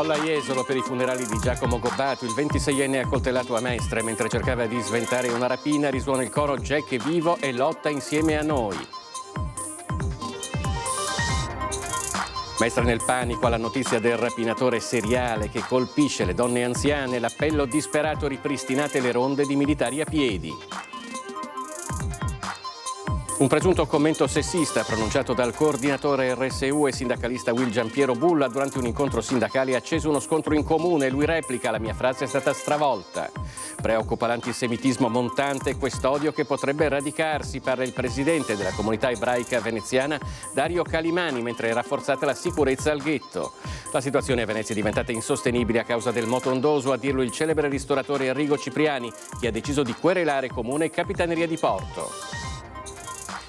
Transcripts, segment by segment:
Folla a Jesolo per i funerali di Giacomo Gobbato. Il 26enne accoltellato a Mestre mentre cercava di sventare una rapina. Risuona il coro Jack è vivo e lotta insieme a noi. Mestre nel panico alla notizia del rapinatore seriale che colpisce le donne anziane. L'appello disperato: ripristinate le ronde di militari a piedi. Un presunto commento sessista pronunciato dal coordinatore RSU e sindacalista Will Giampiero Bulla durante un incontro sindacale. Ha acceso uno scontro in comune. Lui replica: la mia frase è stata stravolta. Preoccupa l'antisemitismo montante e quest'odio che potrebbe radicarsi, parla il presidente della comunità ebraica veneziana Dario Calimani, mentre è rafforzata la sicurezza al ghetto. La situazione a Venezia è diventata insostenibile a causa del moto ondoso, a dirlo il celebre ristoratore Enrico Cipriani, che ha deciso di querelare comune e capitaneria di porto.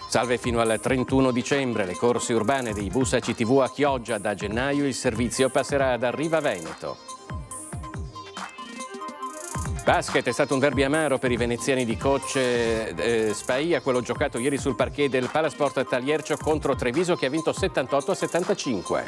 Salve fino al 31 dicembre le corse urbane dei bus ACTV a Chioggia. Da gennaio il servizio passerà ad Arriva Veneto. Basket: è stato un derby amaro per i veneziani di coach Spaia, quello giocato ieri sul parquet del Palasport Taliercio contro Treviso, che ha vinto 78-75.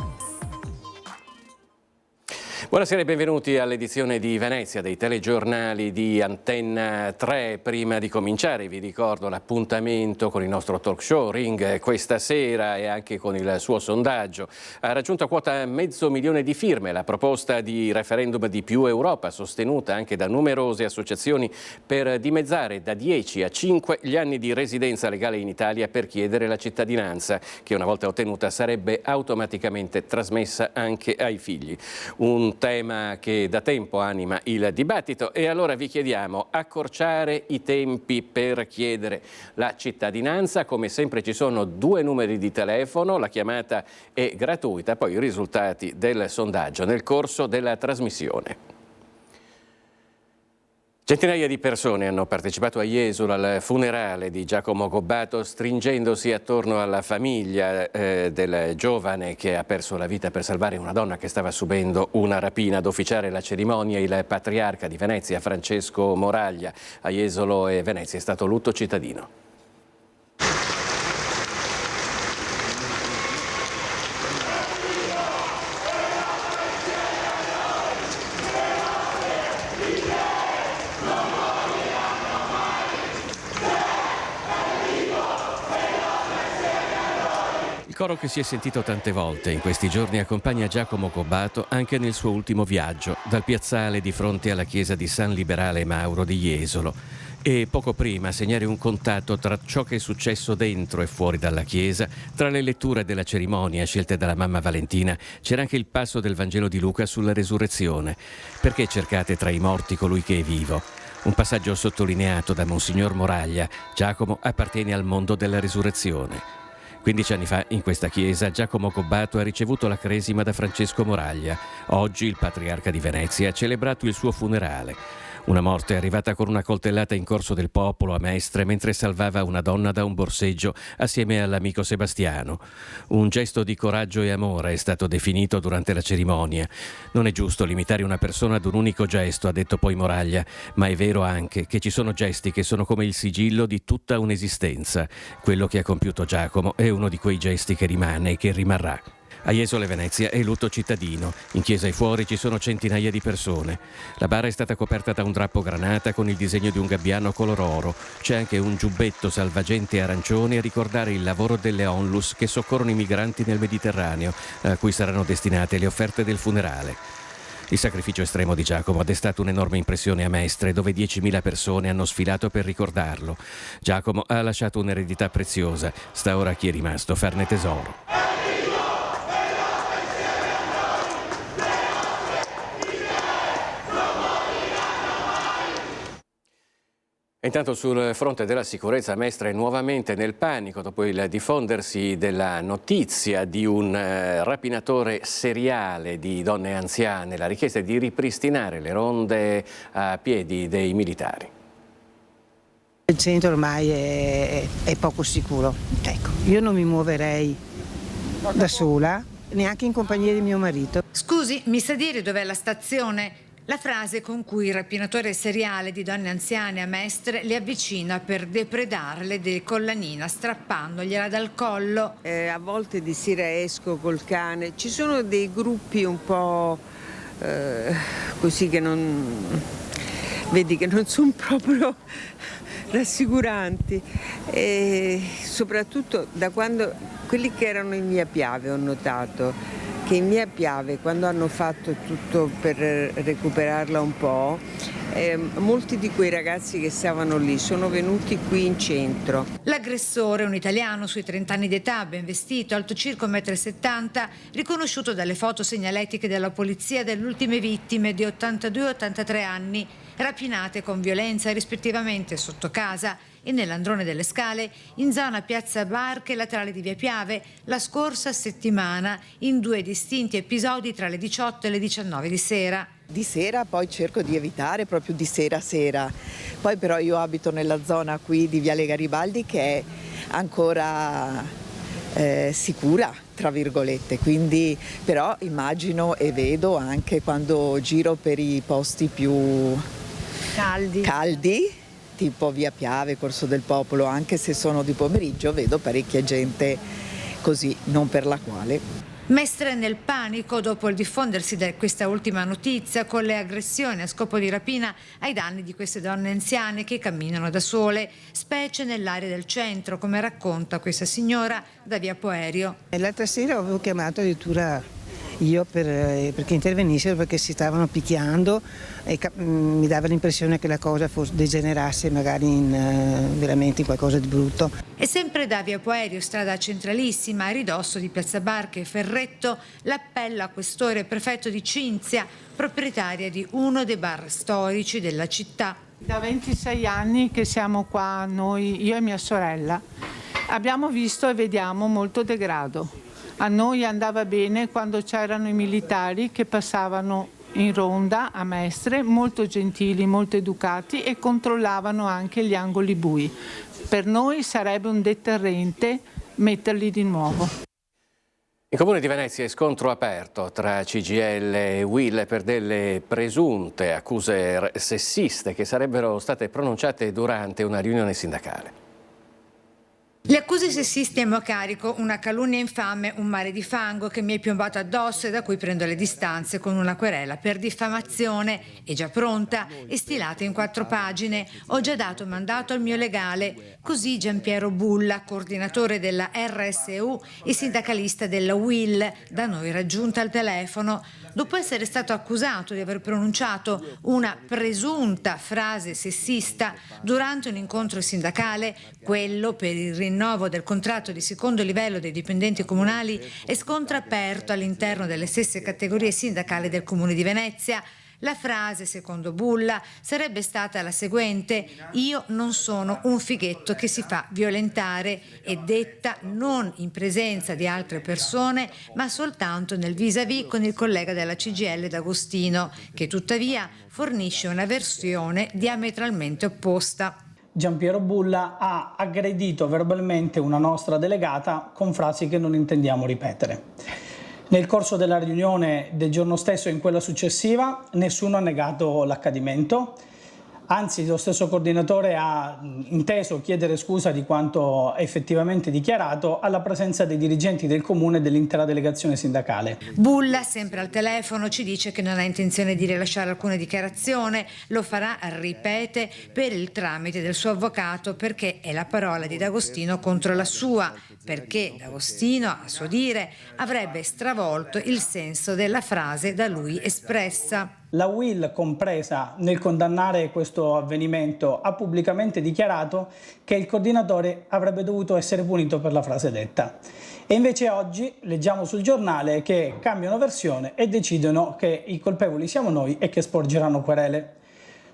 Buonasera e benvenuti all'edizione di Venezia dei telegiornali di Antenna 3. Prima di cominciare vi ricordo l'appuntamento con il nostro talk show Ring questa sera e anche con il suo sondaggio. Ha raggiunto quota 500.000 di firme la proposta di referendum di Più Europa, sostenuta anche da numerose associazioni, per dimezzare da 10 a 5 gli anni di residenza legale in Italia per chiedere la cittadinanza, che una volta ottenuta sarebbe automaticamente trasmessa anche ai figli. Un tema che da tempo anima il dibattito, e allora vi chiediamo: accorciare i tempi per chiedere la cittadinanza. Come sempre ci sono 2 numeri di telefono, la chiamata è gratuita, poi i risultati del sondaggio nel corso della trasmissione. Centinaia di persone hanno partecipato a Jesolo al funerale di Giacomo Gobbato, stringendosi attorno alla famiglia del giovane che ha perso la vita per salvare una donna che stava subendo una rapina. Ad officiare la cerimonia il patriarca di Venezia, Francesco Moraglia. A Jesolo e Venezia è stato lutto cittadino. Il coro che si è sentito tante volte in questi giorni accompagna Giacomo Gobbato anche nel suo ultimo viaggio, dal piazzale di fronte alla chiesa di San Liberale Mauro di Jesolo. E poco prima segnare un contatto tra ciò che è successo dentro e fuori dalla chiesa, tra le letture della cerimonia scelte dalla mamma Valentina, c'era anche il passo del Vangelo di Luca sulla resurrezione. Perché cercate tra i morti colui che è vivo? Un passaggio sottolineato da Monsignor Moraglia: Giacomo appartiene al mondo della resurrezione. 15 anni fa in questa chiesa Giacomo Gobbato ha ricevuto la cresima da Francesco Moraglia. Oggi il patriarca di Venezia ha celebrato il suo funerale. Una morte arrivata con una coltellata in Corso del Popolo a Mestre mentre salvava una donna da un borseggio assieme all'amico Sebastiano. Un gesto di coraggio e amore è stato definito durante la cerimonia. Non è giusto limitare una persona ad un unico gesto, ha detto poi Moraglia, ma è vero anche che ci sono gesti che sono come il sigillo di tutta un'esistenza. Quello che ha compiuto Giacomo è uno di quei gesti che rimane e che rimarrà. A Jesolo e Venezia è lutto cittadino. In chiesa e fuori ci sono centinaia di persone. La bara è stata coperta da un drappo granata con il disegno di un gabbiano color oro. C'è anche un giubbetto salvagente arancione a ricordare il lavoro delle ONLUS che soccorrono i migranti nel Mediterraneo, a cui saranno destinate le offerte del funerale. Il sacrificio estremo di Giacomo ha destato un'enorme impressione a Mestre, dove 10.000 persone hanno sfilato per ricordarlo. Giacomo ha lasciato un'eredità preziosa. Sta ora a chi è rimasto farne tesoro. Intanto sul fronte della sicurezza Mestre è nuovamente nel panico dopo il diffondersi della notizia di un rapinatore seriale di donne anziane. La richiesta è di ripristinare le ronde a piedi dei militari. Il centro ormai è poco sicuro. Ecco, io non mi muoverei da sola, neanche in compagnia di mio marito. Scusi, mi sa dire dov'è la stazione? La frase con cui il rapinatore seriale di donne anziane a Mestre le avvicina per depredarle del collanina strappandogliela dal collo. A volte di sera esco col cane. Ci sono dei gruppi un po' così che vedi che non sono proprio rassicuranti, e soprattutto da quando quelli che erano in Mia Piave ho notato che in Mia Piave, quando hanno fatto tutto per recuperarla un po', molti di quei ragazzi che stavano lì sono venuti qui in centro. L'aggressore, un italiano sui 30 anni d'età, ben vestito, alto circa 1,70 m, riconosciuto dalle foto segnaletiche della polizia delle ultime vittime di 82 e 83 anni, rapinate con violenza rispettivamente sotto casa e nell'Androne delle Scale, in zona Piazza Barche, laterale di Via Piave, la scorsa settimana, in 2 distinti episodi tra le 18 e le 19 di sera. Di sera poi cerco di evitare proprio di sera a sera, poi però io abito nella zona qui di Viale Garibaldi che è ancora sicura, tra virgolette, quindi però immagino e vedo anche quando giro per i posti più caldi tipo Via Piave, Corso del Popolo, anche se sono di pomeriggio vedo parecchia gente così, non per la quale. Mestre nel panico dopo il diffondersi di questa ultima notizia, con le aggressioni a scopo di rapina ai danni di queste donne anziane che camminano da sole, specie nell'area del centro, come racconta questa signora da Via Poerio. L'altra sera avevo chiamato addirittura io perché intervenissero, perché si stavano picchiando e mi dava l'impressione che la cosa degenerasse magari veramente in qualcosa di brutto. E sempre da Via Poerio, strada centralissima, a ridosso di Piazza Barche e Ferretto, l'appello a questore prefetto di Cinzia, proprietaria di uno dei bar storici della città. Da 26 anni che siamo qua noi, io e mia sorella, abbiamo visto e vediamo molto degrado. A noi andava bene quando c'erano i militari che passavano in ronda a Mestre, molto gentili, molto educati, e controllavano anche gli angoli bui. Per noi sarebbe un deterrente metterli di nuovo. Il Comune di Venezia è scontro aperto tra CGIL e UIL per delle presunte accuse sessiste che sarebbero state pronunciate durante una riunione sindacale. Le accuse sessiste a mio carico, una calunnia infame, un mare di fango che mi è piombato addosso e da cui prendo le distanze con una querela per diffamazione, è già pronta e stilata in 4 pagine. Ho già dato mandato al mio legale. Così Giampiero Bulla, coordinatore della RSU e sindacalista della UIL, da noi raggiunta al telefono, dopo essere stato accusato di aver pronunciato una presunta frase sessista durante un incontro sindacale, quello per il rinnovo del contratto di secondo livello dei dipendenti comunali, è scontro aperto all'interno delle stesse categorie sindacali del Comune di Venezia. La frase, secondo Bulla, sarebbe stata la seguente: io non sono un fighetto che si fa violentare, e detta non in presenza di altre persone, ma soltanto nel vis-à-vis con il collega della CGIL D'Agostino, che tuttavia fornisce una versione diametralmente opposta. Giampiero Bulla ha aggredito verbalmente una nostra delegata con frasi che non intendiamo ripetere. Nel corso della riunione del giorno stesso e in quella successiva nessuno ha negato l'accadimento, anzi lo stesso coordinatore ha inteso chiedere scusa di quanto effettivamente dichiarato alla presenza dei dirigenti del comune e dell'intera delegazione sindacale. Bulla, sempre al telefono, ci dice che non ha intenzione di rilasciare alcuna dichiarazione, lo farà, ripete, per il tramite del suo avvocato, perché è la parola di D'Agostino contro la sua, perché D'Agostino, a suo dire, avrebbe stravolto il senso della frase da lui espressa. La UIL, compresa nel condannare questo avvenimento, ha pubblicamente dichiarato che il coordinatore avrebbe dovuto essere punito per la frase detta. E invece oggi leggiamo sul giornale che cambiano versione e decidono che i colpevoli siamo noi e che sporgeranno querele.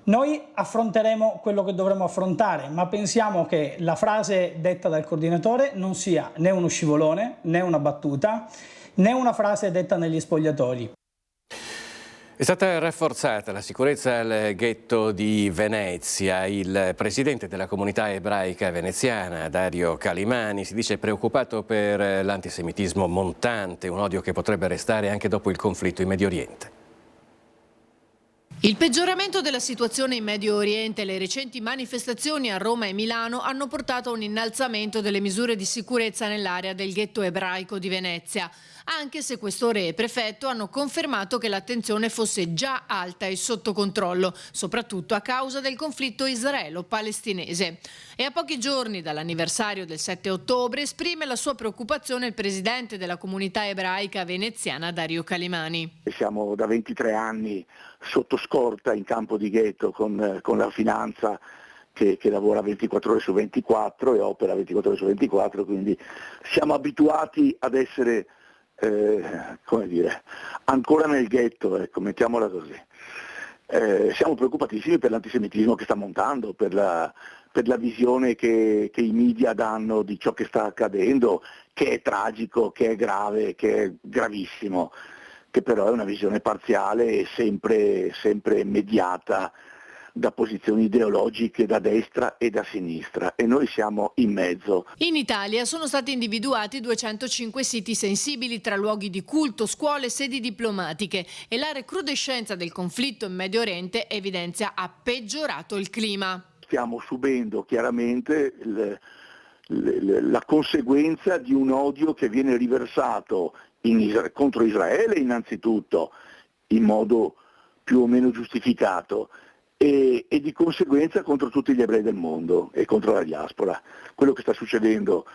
Noi affronteremo quello che dovremo affrontare, ma pensiamo che la frase detta dal coordinatore non sia né uno scivolone, né una battuta, né una frase detta negli spogliatoi. È stata rafforzata la sicurezza al ghetto di Venezia. Il presidente della comunità ebraica veneziana, Dario Calimani, si dice preoccupato per l'antisemitismo montante, un odio che potrebbe restare anche dopo il conflitto in Medio Oriente. Il peggioramento della situazione in Medio Oriente e le recenti manifestazioni a Roma e Milano hanno portato a un innalzamento delle misure di sicurezza nell'area del ghetto ebraico di Venezia, anche se questore e prefetto hanno confermato che l'attenzione fosse già alta e sotto controllo, soprattutto a causa del conflitto israelo-palestinese. E a pochi giorni dall'anniversario del 7 ottobre esprime la sua preoccupazione il presidente della comunità ebraica veneziana Dario Calimani. Siamo da 23 anni sotto scorta in campo di ghetto con la finanza che lavora 24 ore su 24 e opera 24 ore su 24, quindi siamo abituati ad essere ancora nel ghetto, ecco, mettiamola così. Siamo preoccupatissimi per l'antisemitismo che sta montando, per la visione che i media danno di ciò che sta accadendo, che è tragico, che è grave, che è gravissimo, che però è una visione parziale e sempre mediata da posizioni ideologiche da destra e da sinistra, e noi siamo in mezzo. In Italia sono stati individuati 205 siti sensibili tra luoghi di culto, scuole e sedi diplomatiche, e la recrudescenza del conflitto in Medio Oriente evidenzia ha peggiorato il clima. Stiamo subendo chiaramente la conseguenza di un odio che viene riversato contro Israele innanzitutto, in modo più o meno giustificato, e di conseguenza contro tutti gli ebrei del mondo e contro la diaspora. Quello che sta succedendo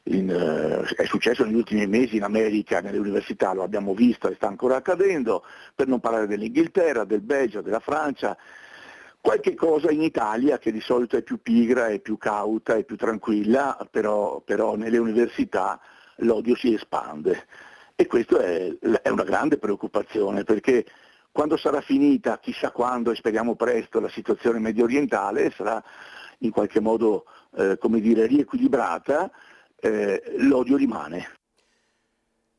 è successo negli ultimi mesi in America, nelle università, lo abbiamo visto e sta ancora accadendo, per non parlare dell'Inghilterra, del Belgio, della Francia, qualche cosa in Italia che di solito è più pigra, è più cauta, è più tranquilla, però nelle università l'odio si espande, e questo è una grande preoccupazione, perché quando sarà finita, chissà quando, e speriamo presto, la situazione medio orientale sarà in qualche modo riequilibrata, l'odio rimane.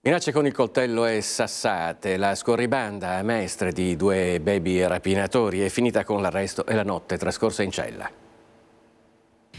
Minacce con il coltello e sassate, la scorribanda a Mestre di 2 baby rapinatori è finita con l'arresto e la notte trascorsa in cella.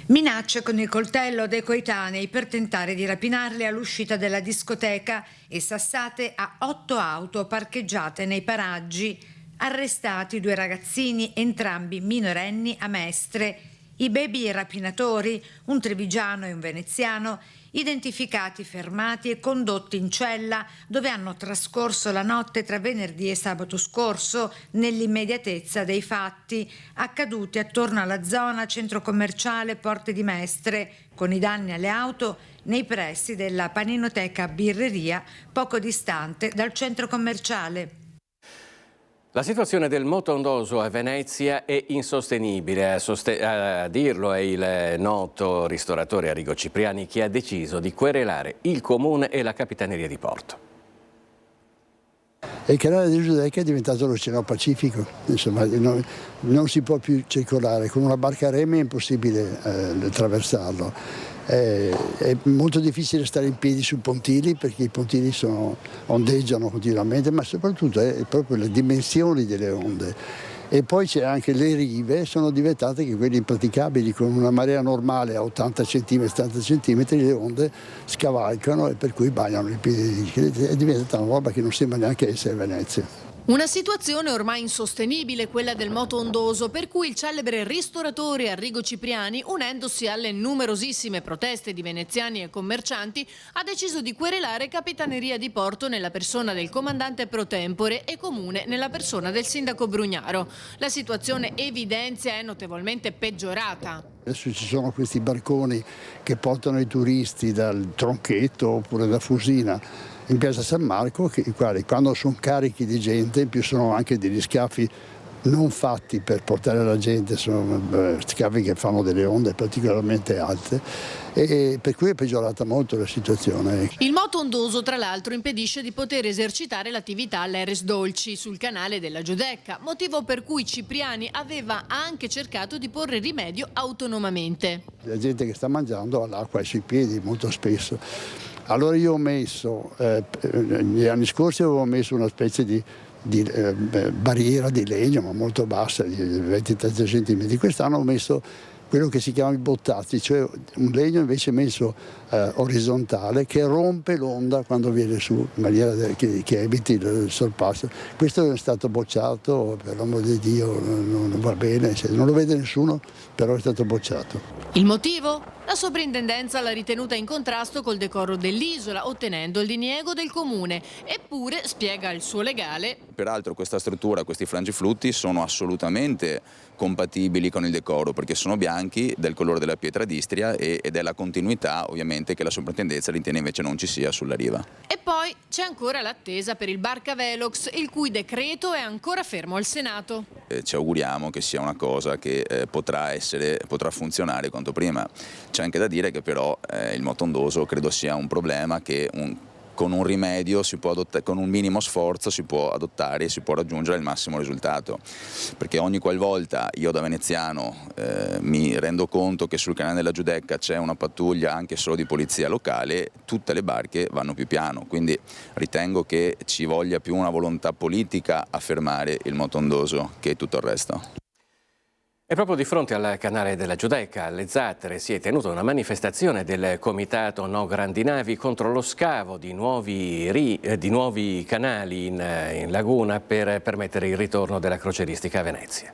Minacce con il coltello dei coetanei per tentare di rapinarli all'uscita della discoteca e sassate a 8 auto parcheggiate nei paraggi. Arrestati 2 ragazzini, entrambi minorenni, a Mestre. I baby rapinatori, un trevigiano e un veneziano, identificati, fermati e condotti in cella, dove hanno trascorso la notte tra venerdì e sabato scorso, nell'immediatezza dei fatti accaduti attorno alla zona centro commerciale Porte di Mestre, con i danni alle auto nei pressi della paninoteca Birreria, poco distante dal centro commerciale. La situazione del moto ondoso a Venezia è insostenibile, a dirlo è il noto ristoratore Arrigo Cipriani, che ha deciso di querelare il Comune e la Capitaneria di Porto. Il canale di Giudecca è diventato l'Oceano Pacifico, insomma non si può più circolare, con una barca a remi è impossibile attraversarlo. È molto difficile stare in piedi sui pontili, perché i pontili ondeggiano continuamente, ma soprattutto è proprio le dimensioni delle onde. E poi c'è anche le rive, sono diventate che quelle impraticabili, con una marea normale a 80 cm, 70 cm le onde scavalcano e per cui bagnano i piedi. È diventata una roba che non sembra neanche essere Venezia. Una situazione ormai insostenibile, quella del moto ondoso, per cui il celebre ristoratore Arrigo Cipriani, unendosi alle numerosissime proteste di veneziani e commercianti, ha deciso di querelare Capitaneria di Porto nella persona del comandante pro tempore e Comune nella persona del sindaco Brugnaro. La situazione, evidenzia, è notevolmente peggiorata. Adesso ci sono questi barconi che portano i turisti dal Tronchetto oppure da Fusina in piazza San Marco, i quali quando sono carichi di gente, in più sono anche degli scafi non fatti per portare la gente, sono scafi che fanno delle onde particolarmente alte, e per cui è peggiorata molto la situazione. Il moto ondoso, tra l'altro, impedisce di poter esercitare l'attività all'Eres Dolci sul canale della Giudecca, motivo per cui Cipriani aveva anche cercato di porre rimedio autonomamente. La gente che sta mangiando ha l'acqua sui piedi molto spesso. Allora io ho messo, negli anni scorsi avevo messo una specie di barriera di legno, ma molto bassa, di 20-30 cm. Quest'anno ho messo quello che si chiama i bottazzi, cioè un legno invece messo orizzontale che rompe l'onda quando viene su, in maniera che eviti il sorpasso. Questo è stato bocciato, per l'amor di Dio, non va bene, non lo vede nessuno, però è stato bocciato. Il motivo? La soprintendenza l'ha ritenuta in contrasto col decoro dell'isola, ottenendo il diniego del comune. Eppure, spiega il suo legale, peraltro questa struttura, questi frangiflutti sono assolutamente compatibili con il decoro perché sono bianchi, del colore della pietra d'Istria ed è la continuità ovviamente che la soprintendenza ritiene invece non ci sia sulla riva. E poi c'è ancora l'attesa per il Barca Velox, il cui decreto è ancora fermo al Senato. Ci auguriamo che sia una cosa che potrà funzionare quanto prima. C'è anche da dire che però il motondoso credo sia un problema che con un rimedio con un minimo sforzo si può adottare e si può raggiungere il massimo risultato, perché ogni qualvolta io da veneziano mi rendo conto che sul canale della Giudecca c'è una pattuglia anche solo di polizia locale, tutte le barche vanno più piano, quindi ritengo che ci voglia più una volontà politica a fermare il motondoso che tutto il resto. E proprio di fronte al canale della Giudecca, alle Zattere, si è tenuta una manifestazione del Comitato No Grandi Navi contro lo scavo di nuovi canali in laguna per permettere il ritorno della crocieristica a Venezia.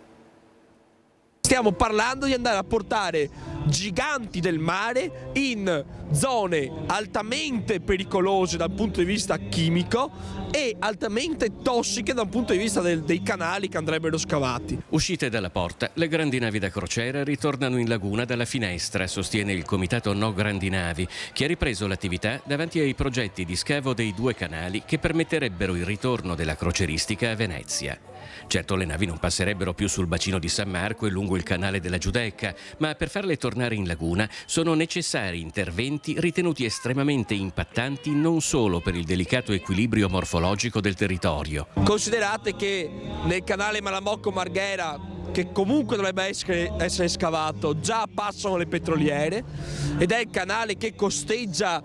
Stiamo parlando di andare a portare giganti del mare in zone altamente pericolose dal punto di vista chimico e altamente tossiche dal punto di vista dei canali che andrebbero scavati. Uscite dalla porta, le grandi navi da crociera ritornano in laguna dalla finestra, sostiene il Comitato No Grandi Navi, che ha ripreso l'attività davanti ai progetti di scavo dei 2 canali che permetterebbero il ritorno della crocieristica a Venezia. Certo, le navi non passerebbero più sul bacino di San Marco e lungo il canale della Giudecca, ma per farle tornare in laguna sono necessari interventi ritenuti estremamente impattanti non solo per il delicato equilibrio morfologico del territorio. Considerate che nel canale Malamocco-Marghera, che comunque dovrebbe essere scavato, già passano le petroliere ed è il canale che costeggia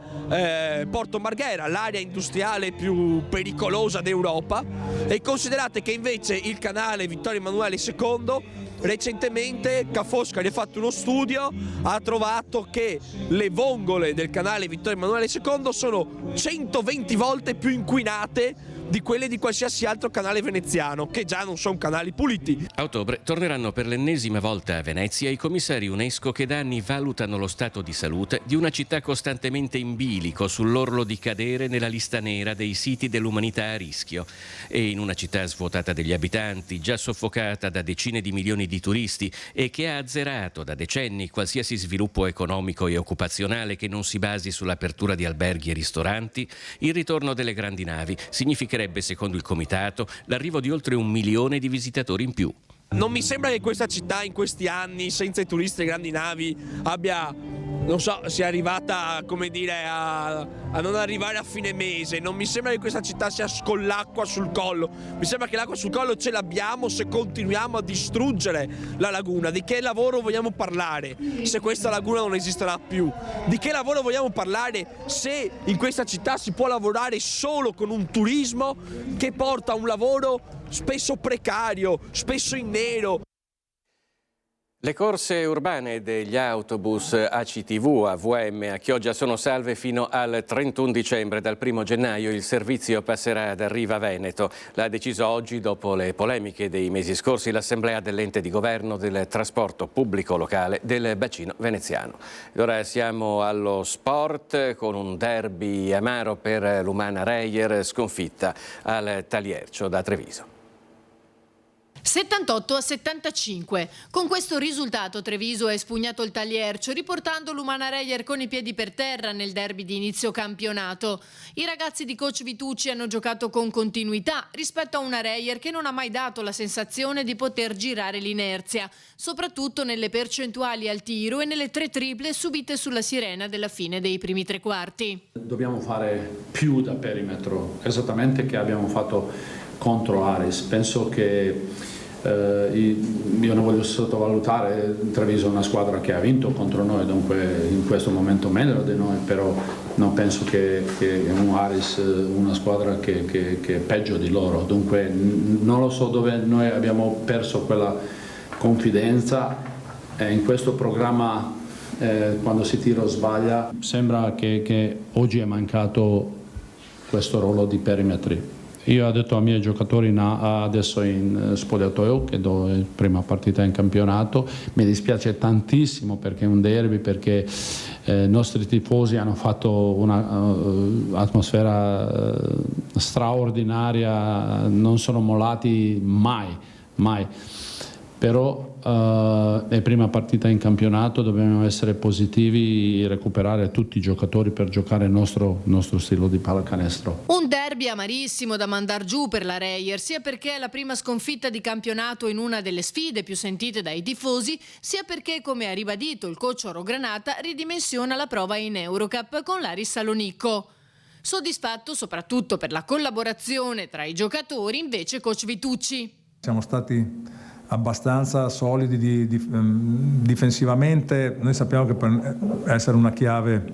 Porto Marghera, l'area industriale più pericolosa d'Europa, e considerate che invece il canale Vittorio Emanuele II recentemente Ca' Foscari ha fatto uno studio, ha trovato che le vongole del canale Vittorio Emanuele II sono 120 volte più inquinate di quelle di qualsiasi altro canale veneziano, che già non sono canali puliti. A ottobre torneranno per l'ennesima volta a Venezia i commissari UNESCO che da anni valutano lo stato di salute di una città costantemente in bilico, sull'orlo di cadere nella lista nera dei siti dell'umanità a rischio. E in una città svuotata degli abitanti, già soffocata da decine di milioni di turisti e che ha azzerato da decenni qualsiasi sviluppo economico e occupazionale che non si basi sull'apertura di alberghi e ristoranti, il ritorno delle grandi navi significherebbe, secondo il comitato, l'arrivo di oltre 1 milione di visitatori in più. Non mi sembra che questa città in questi anni, senza i turisti e grandi navi, sia arrivata, come dire, a non arrivare a fine mese. Non mi sembra che questa città sia con l'acqua sul collo. Mi sembra che l'acqua sul collo ce l'abbiamo se continuiamo a distruggere la laguna. Di che lavoro vogliamo parlare se questa laguna non esisterà più? Di che lavoro vogliamo parlare se in questa città si può lavorare solo con un turismo che porta a un lavoro spesso precario, spesso in nero? Le corse urbane degli autobus ACTV, AVM a Chioggia sono salve fino al 31 dicembre. Dal 1 gennaio il servizio passerà ad Arriva Veneto. L'ha deciso oggi, dopo le polemiche dei mesi scorsi, l'Assemblea dell'Ente di Governo del Trasporto Pubblico Locale del Bacino Veneziano. E ora siamo allo sport con un derby amaro per l'Umana Reyer, sconfitta al Taliercio da Treviso. 78-75. Con questo risultato Treviso ha espugnato il Taliercio, riportando l'Umana Reyer con i piedi per terra nel derby di inizio campionato. I ragazzi di coach Vitucci hanno giocato con continuità rispetto a una Reyer che non ha mai dato la sensazione di poter girare l'inerzia, soprattutto nelle percentuali al tiro e nelle 3 triple subite sulla sirena della fine dei primi 3 quarti. Dobbiamo fare più da perimetro, esattamente che abbiamo fatto contro Aris. Penso che io non voglio sottovalutare, Treviso è una squadra che ha vinto contro noi, dunque in questo momento meglio di noi, però non penso che un Aris, una squadra che è peggio di loro, dunque non lo so dove noi abbiamo perso quella confidenza. In questo programma quando si tira o sbaglia sembra che oggi è mancato questo ruolo di perimetri. Io ho detto ai miei giocatori adesso in spogliatoio, che è la prima partita in campionato, mi dispiace tantissimo perché è un derby, perché i nostri tifosi hanno fatto un'atmosfera straordinaria, non sono mollati mai. Però è prima partita in campionato, dobbiamo essere positivi, recuperare tutti i giocatori per giocare il nostro stile di pallacanestro. Un derby amarissimo da mandar giù per la Reyer, sia perché è la prima sconfitta di campionato in una delle sfide più sentite dai tifosi, sia perché, come ha ribadito il coach Orogranata, ridimensiona la prova in Eurocup con l'Aris Salonicco. Soddisfatto soprattutto per la collaborazione tra i giocatori, invece coach Vitucci. Siamo stati abbastanza solidi difensivamente. Noi sappiamo che per essere una chiave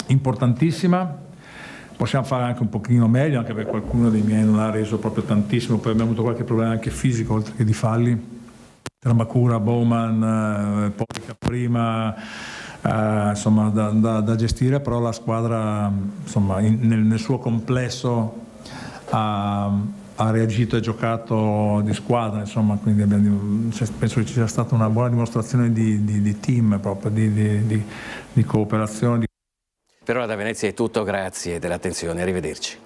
importantissima possiamo fare anche un pochino meglio, anche perché qualcuno dei miei non ha reso proprio tantissimo, poi abbiamo avuto qualche problema anche fisico oltre che di falli, tra Makura, Bowman, Polica prima, insomma da gestire, però la squadra insomma nel suo complesso ha reagito e giocato di squadra, insomma, quindi penso che ci sia stata una buona dimostrazione di team, proprio di cooperazione. Per ora da Venezia è tutto, grazie dell'attenzione, arrivederci.